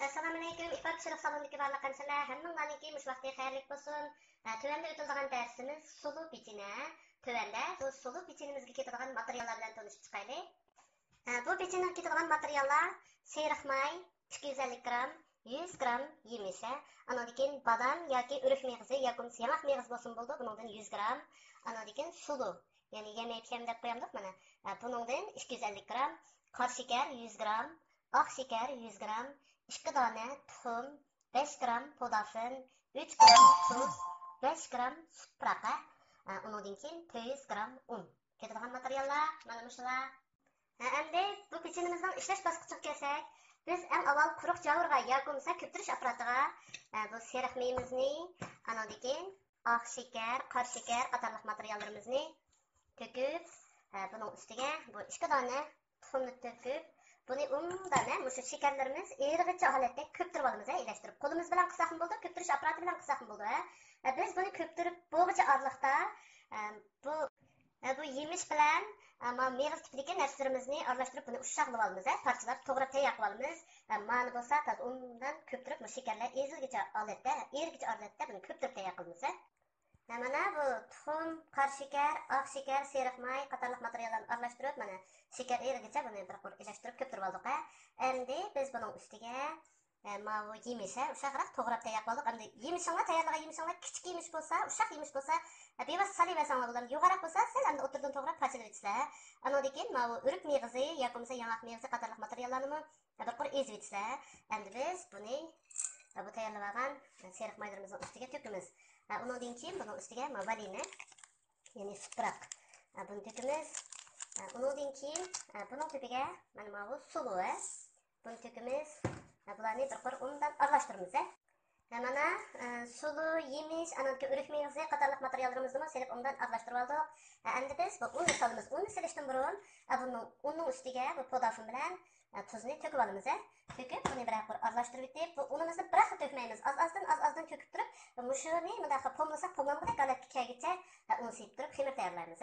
Assalamu alaykum. İfadəçilik salonundakı barlıq həmçinlər, həmminlarınki muş vaxtı xeyirlik bolsun. Tövəndə ötüldiğən dərsimiz sulu biçinə. Tövəndə bu sulu biçinimizə ketadigan materiallar bilan tanışıb çıxaylı. Bu biçinə ketadigan materiallar seriq may 250 gram, 100 gram yemişə. Anadakın badam yoki örük meğizi yoki yamaq meğizi bolsun boldu. Bunundan 100 gram. Anadakın sulu, yəni yemək pişəm dep qoyamdıq mana. Bunundan 250 gram, qar şeker 100 gram, ağ şeker 100 gram, 2 dana tuxum, 5 gram podafın, 3 gram tuz, 5 gram süt pırağı, ondan keyin 400 gram un. Ketadigan materiallar mana muşular. Endi bu pechenimizning ishlash bosqichiga kelsak, biz eng avval quruq javurga yoki bo'lmasa ko'ptirish apparatiga bu seriq mayimizni, andan keyin oq shakar, qor shakar qatorliq materiallarimizni to'kib, buning ustiga bu 2 dona tuxumni to'kib, buni undan mushu shakarlarimiz erg'icha holatda ko'ptirib olamiz, elashtirib. Qo'limiz bilan qilsak ham bo'ldi, ko'ptirish apparati bilan qilsak ham bo'ldi. Biz buni ko'ptirib bo'g'icha orliqda bu yemish bilan meyvə tipidagi narsalarimizni aralashtirib buni ushshaqlab olamiz, parchalab to'g'ri tayyor qilib olamiz. Mani bo'lsa, undan ko'ptirib shakarlar ezilgicha holatda, ergicha holatda buni ko'ptirib tayyor qilamiz. Mana bu tuxum, qor shakar, oq shakar, seriq may qatorliq materiallarni aralashtirib, mana shakar erigicha buni bir qur elashtirib ko'ptirib oldik. Endi biz buning ustiga bu yemişə uşaqraq to'g'rab tayyor qildik. Endi yemişinglar tayyorlagan yemişinglar kichik yemish bo'lsa, ushaq yemish bo'lsa, bevas saliversanlar bo'lar. Yo'g'aroq bo'lsa, sal endi o'tirdan to'g'rab parchalab etisizlar. Andan keyin bu o'rik meğizi yoki bo'lmasa yamoq meğizi qatorliq materiallarni bir qur ezib etisizlar. Endi biz buni bu tayyorlagan seriq maylarimizning ustiga to'kamiz. Ondan keyin buning ustiga vanilya, ya'ni supraq. Buni to'kamiz. Ondan keyin buning tepiga mana bu suvi, buni to'kamiz. Bularni bir qor undan aralashtiramiz. Mana sulu, yemish, anadagi o'rik meğizi qatorliq materiallarimizni selib undan aralashtirib oldik. Endi biz bu unni solamiz. Unni selishdan burun buning unning ustiga bu podafin bilan tuzni to'kib olamiz. To'kib buni bir qor aralashtirib etib, bu unimizni bir xil to'kmaymiz. Az-azdan to'kib turib, mushuni bunday pomlasak, pomlanmadak holatga kelguncha un sepib turib ximir tayyorlaymiz.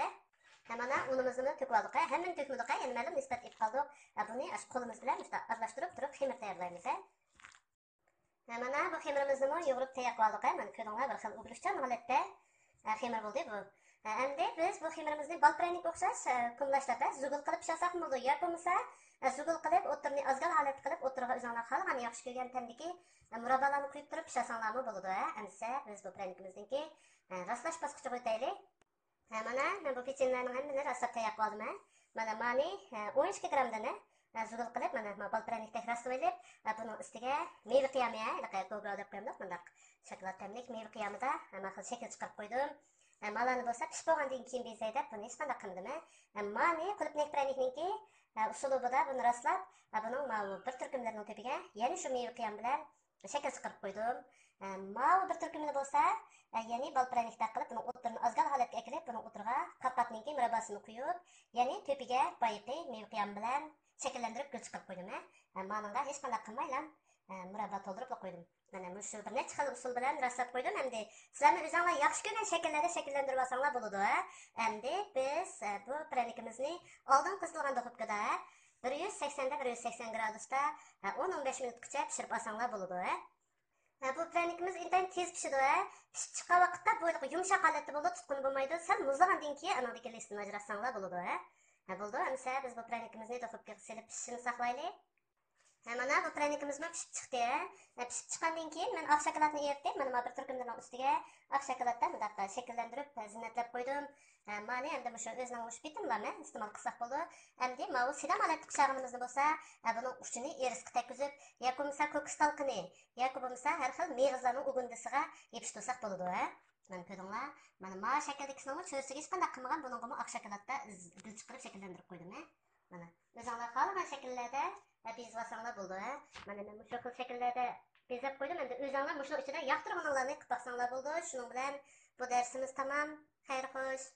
Mana unimizni to'kib oldik. Hammani to'kmadik, yana ma'lum nisbat etib qoldik. Buni qo'limiz bilan aralashtirib turib ximir tayyorlaymiz. Mana bu xemirimizni yo'g'irib tayyor qildik. Mana ko'ringlar, bir xil ugrishchan holatda xemir bo'ldi bu. Endi biz bu xemirimizni balpranik o'xshash kumlashda zugul qilib pishirsak bo'ldi. Yoki bo'lmasa zugul qilib o'tirni ozgal holat qilib o'tirga o'zinglar xohlagan yaxshi ko'rgan tamdiki murabbalarni quyib turib pishirsanglarmi bo'ladi. Endi biz bu pranikimizniki rastlash bosqichiga o'taylik. Mana bu pechenlarning hammani rastlab tayyor qildim. Mana mani 12 grammdan zugul qilib, mana balpranikda rastlab olib, buning ustiga meva qiyami, go'g'ra deb qo'yamdik, bundaq shokolad tamlik meva qiyamida hamma xil shakl chiqarib qo'ydim. Malani bo'lsa pishib bo'lgandan keyin bezaydi, buni hech qanday qilmadim. Mani qulupnay pranikniki usulida buni rastlab, buning bir turkumlarning tepiga, ya'ni shu meva qiyam bilan shakl chiqarib qo'ydim. Bir turkumini bo'lsa, ya'ni balpranikda qilib, buni o'tirni ozgal holatga kelib, buni o'tirga qapqatniki murabbasini quyib, ya'ni tepiga bayiqi meva qiyam bilan shakllantirib gul chiqarib qo'ydim. Maningda hech qanday qilmayman, murabba to'ldirib qo'ydim. Mana shu bir necha xil usul bilan rastlab qo'ydim. Endi sizlarning o'zingizlar yaxshi ko'rgan shakllarda shakllantirib olsanglar bo'ladi. Endi biz bu pranikimizni oldin qisilgan duxovkada 180 gradusda 10-15 minutgacha pishirib olsanglar bo'ladi. Bu pranikimiz intayin tez pishadi. Pishib chiqqan vaqtda bu yumshoq holatda bo'ladi, tutqun bo'lmaydi. Sal muzlagandan keyin anadagi listni ajratsanglar bo'ladi. Bo'ldi. Endi biz bu pranikimizni duxovkaga silib pishishini saqlaylik. Mana bu pranikimiz pishib chiqdi. Pishib chiqqandan keyin men oq shokoladni eritib, mana bir turkumdan ustiga oq shokoladdan bunday shakllantirib zinatlab qo'ydim. Mana endi shu o'zining bitimlarni iste'mol qilsak bo'ldi. Endi mana bu sidam holatda pishirganimizni bo'lsa, buning uchini erisqi tekizib, yoki bo'lmasa ko'kis talqini, yoki bo'lmasa har xil me'g'izlarning ugundisiga yopishtirsak bo'ladi. Mana ko'ringlar, mana shakldagisining cho'rsiga hech qanday qilmagan, buningga oq shokoladda gul chiqarib shakllantirib qo'ydim. Mana o'zinglar xohlagan shakllarda bezab olsanglar bo'ldi. Mana men shu xil shakllarda bezab qo'ydim. Endi o'zinglar shu ichida yoqtirganlarni qilib olsanglar bo'ldi. Shuning bilan bu darsimiz tamom. Xayr xo'sh.